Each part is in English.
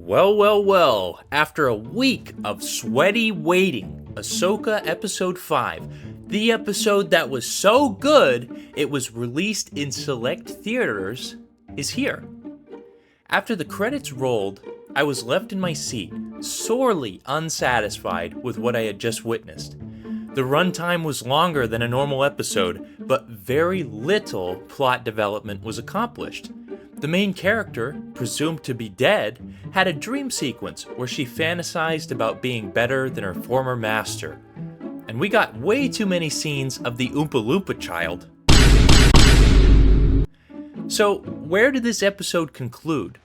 Well, after a week of sweaty waiting, Ahsoka Episode 5, the episode that was so good it was released in select theaters, is here. After the credits rolled, I was left in my seat, sorely unsatisfied with what I had just witnessed. The runtime was longer than a normal episode, but very little plot development was accomplished. The main character, presumed to be dead, had a dream sequence where she fantasized about being better than her former master. And we got way too many scenes of the Oompa Loompa child. So, where did this episode conclude?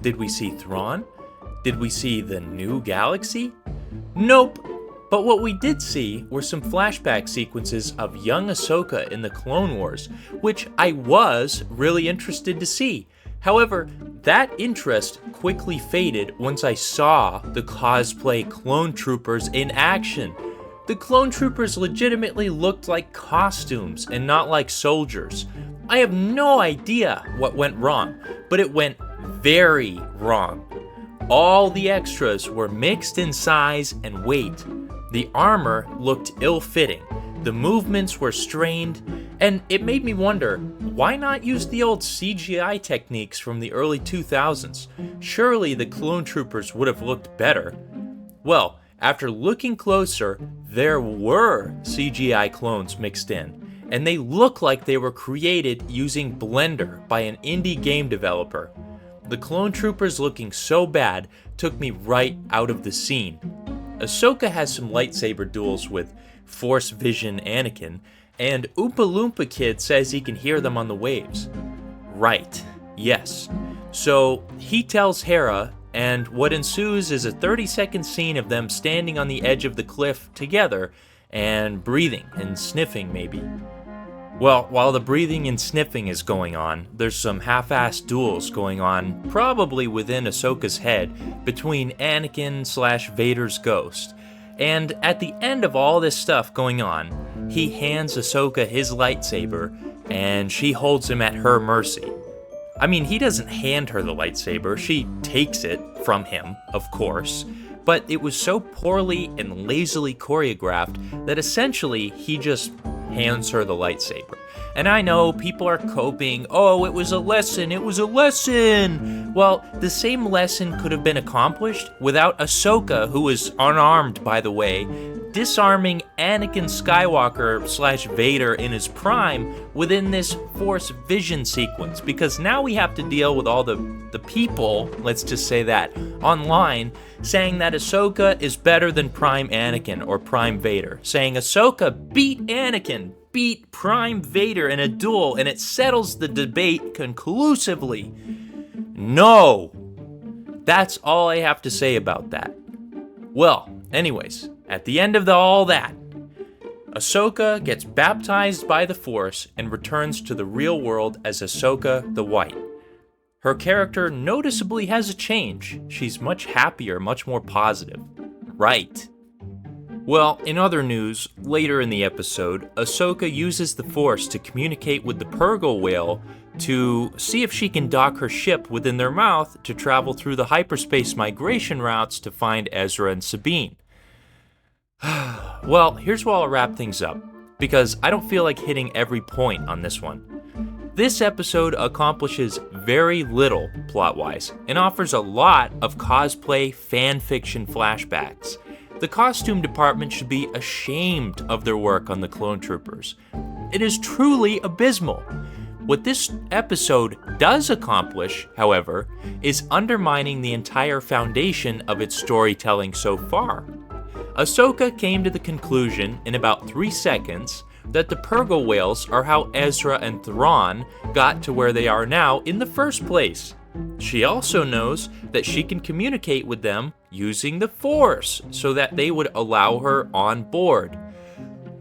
Did we see Thrawn? Did we see the new galaxy? Nope. But what we did see were some flashback sequences of young Ahsoka in the Clone Wars, which I was really interested to see. However, that interest quickly faded once I saw the cosplay clone troopers in action. The clone troopers legitimately looked like costumes and not like soldiers. I have no idea what went wrong, but it went very wrong. All the extras were mixed in size and weight. The armor looked ill-fitting, the movements were strained, and it made me wonder, why not use the old CGI techniques from the early 2000s? Surely the clone troopers would have looked better. Well, after looking closer, there were CGI clones mixed in, and they look like they were created using Blender by an indie game developer. The clone troopers looking so bad took me right out of the scene. Ahsoka has some lightsaber duels with Force Vision Anakin, and Oompa Loompa Kid says he can hear them on the waves. Right, yes. So he tells Hera, and what ensues is a 30-second scene of them standing on the edge of the cliff together, and breathing and sniffing maybe. Well, while the breathing and sniffing is going on, there's some half-assed duels going on, probably within Ahsoka's head, between Anakin/Vader's ghost. And at the end of all this stuff going on, he hands Ahsoka his lightsaber, and she holds him at her mercy. I mean, he doesn't hand her the lightsaber, she takes it from him, of course, but it was so poorly and lazily choreographed that essentially he just hands her the lightsaber. And I know people are coping, oh, it was a lesson. Well, the same lesson could have been accomplished without Ahsoka, who was unarmed, by the way, disarming Anakin Skywalker/Vader in his prime within this Force Vision sequence, because now we have to deal with all the people, let's just say that, online, saying that Ahsoka is better than Prime Anakin or Prime Vader, saying Ahsoka beat Anakin, beat Prime Vader in a duel, and it settles the debate conclusively. No! That's all I have to say about that. Well, anyways, at the end of all that, Ahsoka gets baptized by the Force and returns to the real world as Ahsoka the White. Her character noticeably has a change. She's much happier, much more positive. Right. Well, in other news, later in the episode, Ahsoka uses the Force to communicate with the Purrgil whale to see if she can dock her ship within their mouth to travel through the hyperspace migration routes to find Ezra and Sabine. Well, here's where I'll wrap things up, because I don't feel like hitting every point on this one. This episode accomplishes very little plot-wise, and offers a lot of cosplay fanfiction flashbacks. The costume department should be ashamed of their work on the clone troopers. It is truly abysmal. What this episode does accomplish, however, is undermining the entire foundation of its storytelling so far. Ahsoka came to the conclusion in about 3 seconds that the Purrgil whales are how Ezra and Thrawn got to where they are now in the first place. She also knows that she can communicate with them using the Force so that they would allow her on board.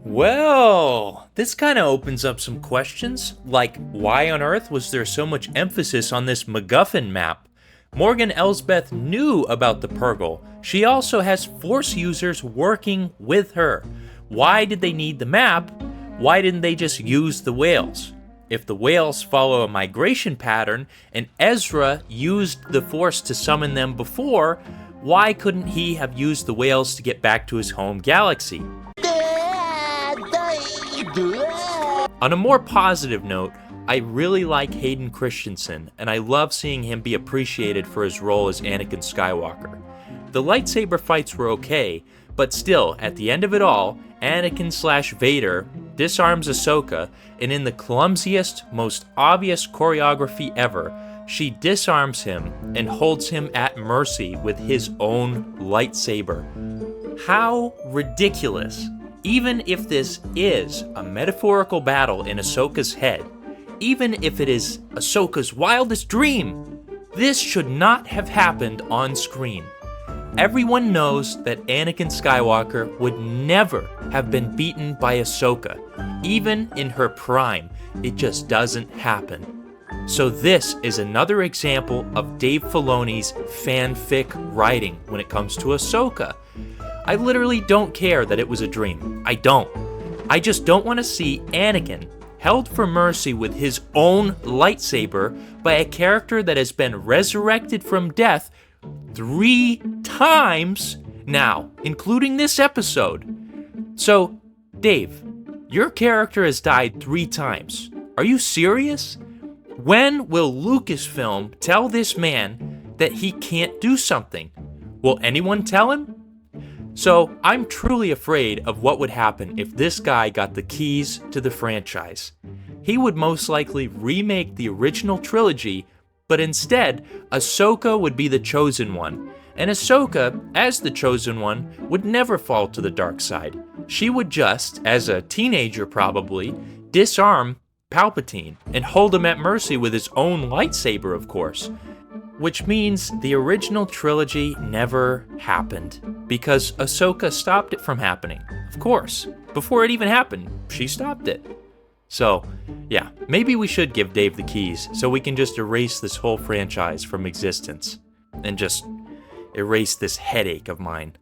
Well, this kind of opens up some questions, like why on earth was there so much emphasis on this MacGuffin map? Morgan Elsbeth knew about the Purrgil. She also has Force users working with her. Why did they need the map? Why didn't they just use the whales? if the whales follow a migration pattern and Ezra used the Force to summon them before, why couldn't he have used the whales to get back to his home galaxy? On a more positive note, I really like Hayden Christensen, and I love seeing him be appreciated for his role as Anakin Skywalker. The lightsaber fights were okay, but still, at the end of it all, Anakin/Vader disarms Ahsoka, and in the clumsiest, most obvious choreography ever, she disarms him and holds him at mercy with his own lightsaber. How ridiculous! Even if this is a metaphorical battle in Ahsoka's head, even if it is Ahsoka's wildest dream, this should not have happened on screen. Everyone knows that Anakin Skywalker would never have been beaten by Ahsoka. Even in her prime, it just doesn't happen. So this is another example of Dave Filoni's fanfic writing when it comes to Ahsoka. I literally don't care that it was a dream. I don't. I just don't want to see Anakin held for mercy with his own lightsaber by a character that has been resurrected from death 3 times now, including this episode. So, Dave, your character has died 3 times. Are you serious? When will Lucasfilm tell this man that he can't do something? Will anyone tell him? So, I'm truly afraid of what would happen if this guy got the keys to the franchise. He would most likely remake the original trilogy, but instead, Ahsoka would be the chosen one. And Ahsoka, as the chosen one, would never fall to the dark side. She would just, as a teenager probably, disarm Palpatine and hold him at mercy with his own lightsaber, of course. Which means the original trilogy never happened, because Ahsoka stopped it from happening. Of course. Before it even happened, she stopped it. So, yeah, maybe we should give Dave the keys so we can just erase this whole franchise from existence. And just erase this headache of mine.